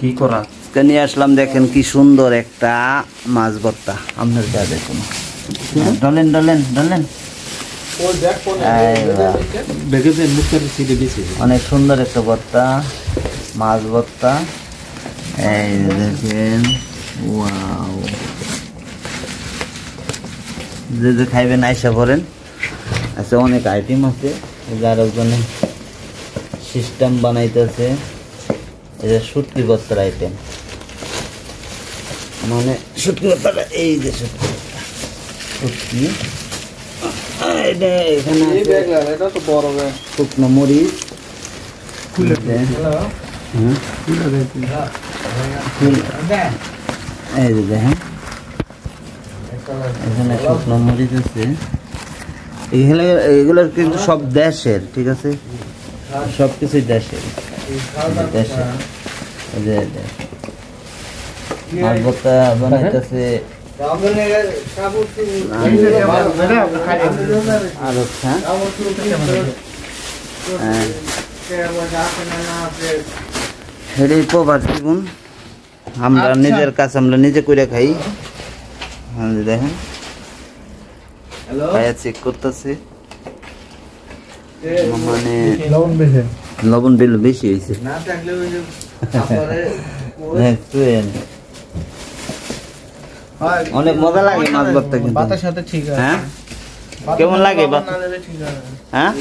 কি করা নিয়ে আসলাম। দেখেন কি সুন্দর একটা মাছ ভর্তা। আপনার যা দেখুন, ডলেন ডলেন ডলেন, অনেক সুন্দর একটা ভর্তা, মাছ ভর্তা। এই দেখেন, ওয়াও, যে খাইবেন আইসা করেন। আচ্ছা, অনেক আইটেম আছে, যারা ওখানে সিস্টেম বানাইতেছে। এটা শুটকি ভর্তার আইটেম, মানে শুটকি ভর্তাটা এই যে শুটকি এখানে শুকনো মরিচ, এই যে দেখেন এখানে শুকনো মরিচ আছে। এগুলো কিন্তু সব দেশের, ঠিক আছে, সব কিছুই দেশের। দেশের মাছ ভর্তা বানাইতেছে। আমরা নিজের কাজ আমরা নিজে করে খাই। দেখেন চেক করতেছে, মানে লবণ বিল বেশি হয়েছে। অনেক মজা লাগে মাছ ভর্তা কিন্তু। হ্যাঁ, কেমন লাগে? হ্যাঁ,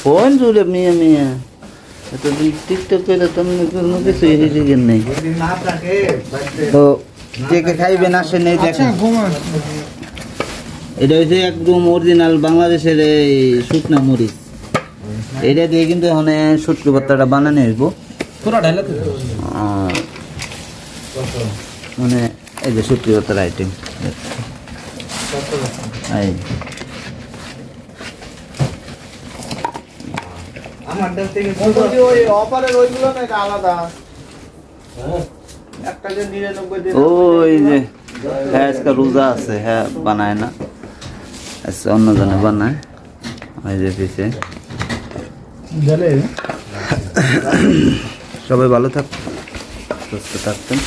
ফোন জুড়ে মিয়া মিয়া এতদিন টিকটক করে তেমনি কোনো কিছু এডিটিং নেই। তো কে কে খাইবেন আসেন। এই দেখেন, এটা হচ্ছে একদম অরিজিনাল বাংলাদেশের এই শুকনা মরিচ। এটা দিয়ে কিন্তু এখানে শুটকি ভর্তাটা বানানো হইব। মানে এই যে শুটকি ভর্তার আইটেম, ওই যে হ্যাঁ আজকে রোজা আছে, হ্যাঁ বানায় না, আচ্ছা অন্যজনে বানায়। ওই যে পিছে সবাই ভালো থাকতেন, সুস্থ থাকতেন।